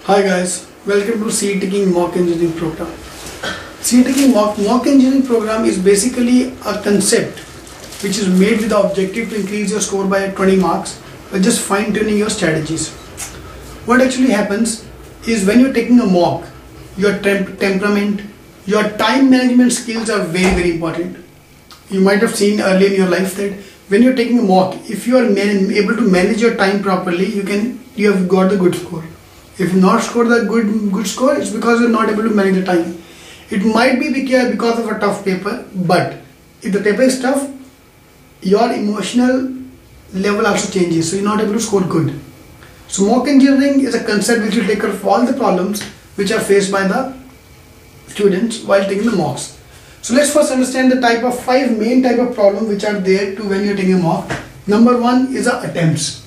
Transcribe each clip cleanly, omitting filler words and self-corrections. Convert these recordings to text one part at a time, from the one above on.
Hi guys, welcome to CET King Mock Engineering Program. CET King Mock Engineering Program is basically a concept which is made with the objective to increase your score by 20 marks by just fine-tuning your strategies. What actually happens is when you're taking a mock, your temperament, your time management skills are very important. You might have seen early in your life that when you're taking a mock, if you are able to manage your time properly, you have got the good score. If you not score the good score, it's because you're not able to manage the time. It might be because of a tough paper, but if the paper is tough, your emotional level also changes, so you're not able to score good. So mock engineering is a concept which will take care of all the problems which are faced by the students while taking the mocks. So let's first understand the five main type of problem which are there to when you're taking a mock. Number one is the attempts.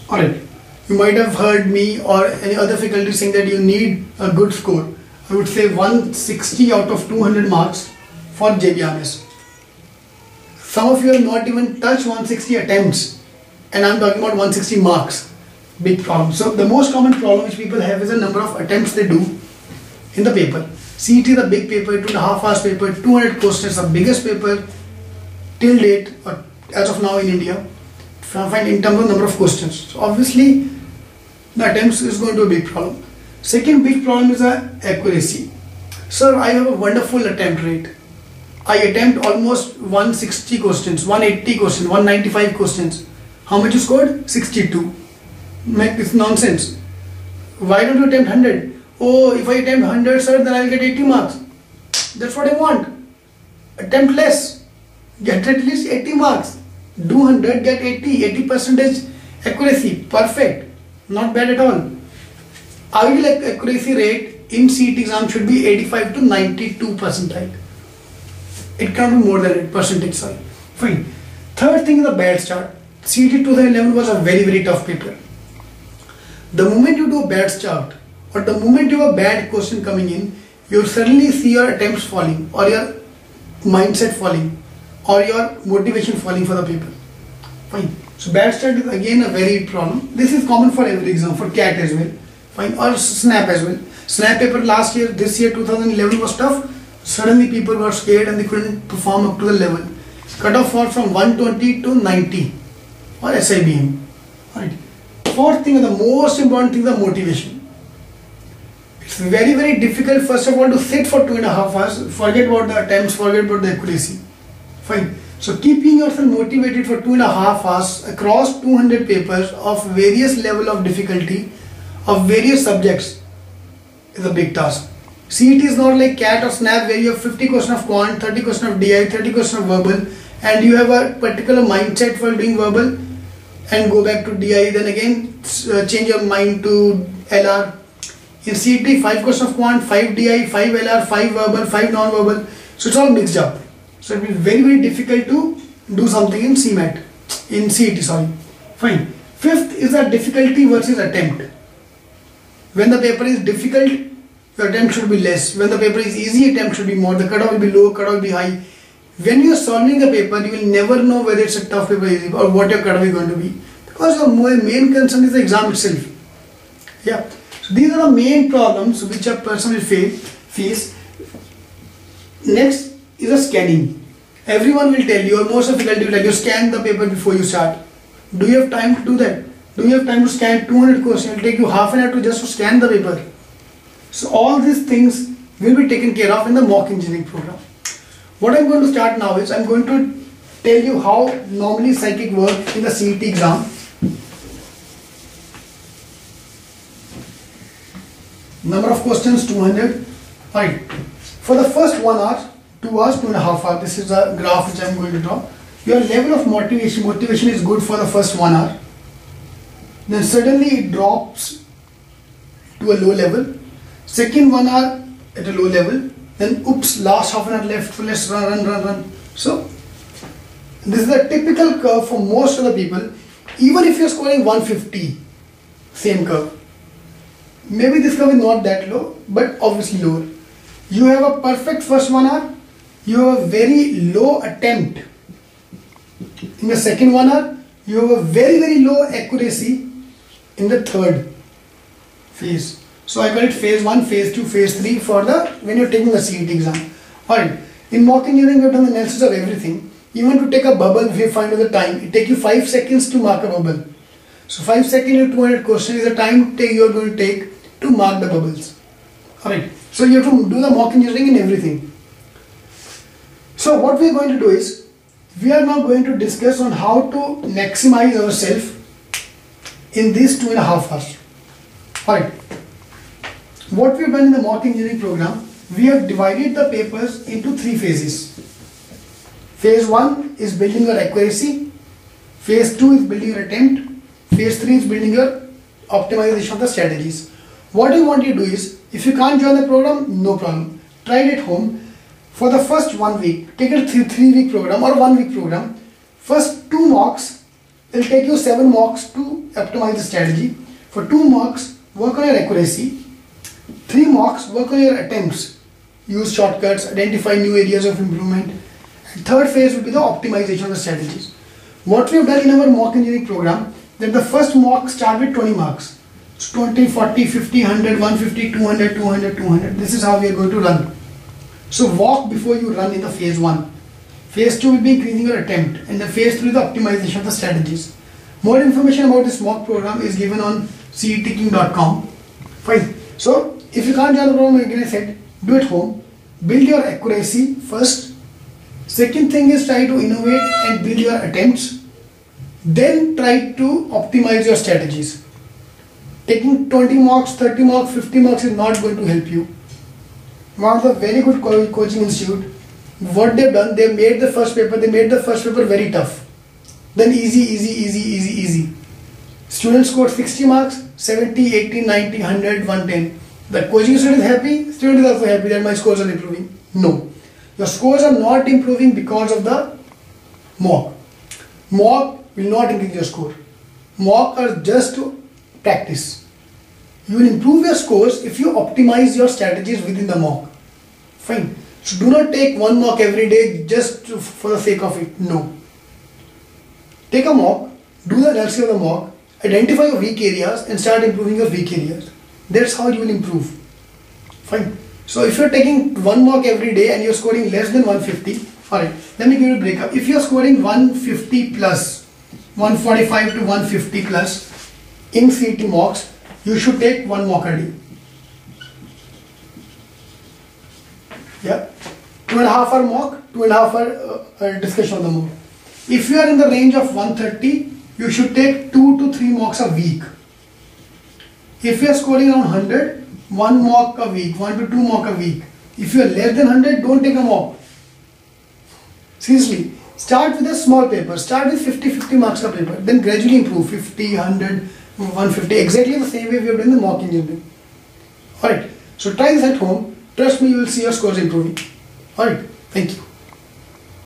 Alright. You might have heard me or any other faculty saying that you need a good score. I would say 160 out of 200 marks for JBRS. Some of you have not even touched 160 attempts, and I'm talking about 160 marks. Big problem. So the most common problem which people have is the number of attempts they do in the paper. CET is a big paper, 2.5 hours paper, 200 questions, the biggest paper till date or as of now in India. In terms of number of questions. So obviously the attempts is going to be a big problem. Second big problem is accuracy. Sir, I have a wonderful attempt rate. I attempt almost 160 questions, 180 questions, 195 questions. How much you scored? 62. It's nonsense. Why don't you attempt 100? Oh, if I attempt 100, sir, then I'll get 80 marks. That's what I want. Attempt less. Get at least 80 marks. Do 100, get 80% accuracy. Perfect. Not bad at all. Ideal accuracy rate in CET exam should be 85 to 92 percentile. It cannot be more than 8%, sorry. Fine. Third thing is the bad start. CET 2011 was a very tough paper. The moment you do a bad start or the moment you have a bad question coming in, you suddenly see your attempts falling or your mindset falling or your motivation falling for the paper. Fine. So bad start is again a very big problem. This is common for every exam, for CAT as well. Fine. Or SNAP as well. SNAP paper last year, this year 2011 was tough. Suddenly people were scared and they couldn't perform up to the level. Cutoff fall from 120 to 90 or SIBM. Right. Fourth thing, the most important thing, the motivation. It's very difficult first of all to sit for 2.5 hours, forget about the attempts, forget about the accuracy. Fine. So keeping yourself motivated for 2.5 hours across 200 papers of various level of difficulty of various subjects is a big task. CET is not like CAT or SNAP where you have 50 questions of quant, 30 questions of DI, 30 questions of verbal, and you have a particular mindset for doing verbal and go back to DI, then again change your mind to LR. In CET, 5 questions of quant, 5 DI, 5 LR, 5 verbal, 5 non-verbal. So it's all mixed up. So it will be very difficult to do something in CET, sorry. Fine. Fifth is the difficulty versus attempt. When the paper is difficult, your attempt should be less. When the paper is easy, attempt should be more. The cutoff will be low, cutoff will be high. When you are solving the paper, you will never know whether it's a tough paper easy or what your cutoff is going to be. Because your main concern is the exam itself. Yeah. So these are the main problems which a person will face. Next is a scanning. Everyone will tell you, or most of the faculty will tell you, scan the paper before you start. Do you have time to do that? Do you have time to scan 200 questions? It will take you half an hour to just scan the paper. So all these things will be taken care of in the mock engineering program. What I'm going to start now is I'm going to tell you how normally psychic works in the CET exam. Number of questions 200. Right. For the first 1 hour, 2 hours, 2.5 hours. This is a graph which I am going to draw. Your level of motivation is good for the first 1 hour. Then suddenly it drops to a low level. Second 1 hour at a low level. Then oops, last half an hour left. So let's run. So this is a typical curve for most of the people. Even if you're scoring 150, same curve. Maybe this curve is not that low, but obviously lower. You have a perfect first 1 hour. You have a very low attempt. In the second 1 hour, you have a very low accuracy in the third. phase. So I call it phase 1, phase 2, phase 3 for the when you're taking the CET exam. Alright, in mock engineering we've done the analysis of everything. Even to take a bubble, we find out the time. It takes you 5 seconds to mark a bubble. So 5 seconds in 200 questions is the time you're going to take to mark the bubbles. Alright, so you have to do the mock engineering in everything. So what we are going to do is, we are now going to discuss on how to maximize ourselves in these 2.5 hours. Alright, what we have done in the mock engineering program, we have divided the papers into 3 phases. Phase 1 is building your accuracy, phase 2 is building your attempt, phase 3 is building your optimization of the strategies. What I want you to do is, if you can't join the program, no problem. Try it at home. For the first 1 week, take a 3-week program or 1 week program. First 2 mocks, it will take you 7 mocks to optimize the strategy. For 2 mocks, work on your accuracy. 3 mocks, work on your attempts. Use shortcuts, identify new areas of improvement. And third phase will be the optimization of the strategies. What we have done in our mock engineering program, that the first mock start with 20 marks. So 20, 40, 50, 100, 150, 200, 200, 200. This is how we are going to run. So walk before you run in the phase 1. Phase 2 will be increasing your attempt, and the phase 3 is the optimization of the strategies. More information about this mock program is given on cetking.com. Fine. So if you can't join the program, again I said, do it home. Build your accuracy first. Second thing is try to innovate and build your attempts. Then try to optimize your strategies. Taking 20 marks, 30 marks, 50 marks is not going to help you. One of the very good coaching institute, what they've done, they made the first paper very tough. Then easy. Students scored 60 marks, 70, 80, 90, 100, 110. The coaching student is happy, student is also happy that my scores are improving. No. Your scores are not improving because of the mock. Mock will not increase your score. Mock are just to practice. You will improve your scores if you optimize your strategies within the mock. Fine. So do not take 1 mock every day just for the sake of it. No. Take a mock, do the analysis of the mock, identify your weak areas and start improving your weak areas. That's how you will improve. Fine. So if you're taking 1 mock every day and you're scoring less than 150, alright, let me give you a breakup. If you're scoring 150 plus, 145 to 150 plus in CET mocks, you should take 1 mock a day. Yeah. 2.5 hour mock, 2.5 hour discussion of the mock. If you are in the range of 130, you should take 2 to 3 mocks a week. If you are scoring around 100, 1 mock a week, 1 to 2 mock a week. If you are less than 100, don't take a mock. Seriously, start with a small paper. Start with 50 marks a paper. Then gradually improve 50, 100, 150. Exactly the same way we have done the mock engineering. Alright, so try this at home. Trust me, you will see your scores improving. Alright, thank you.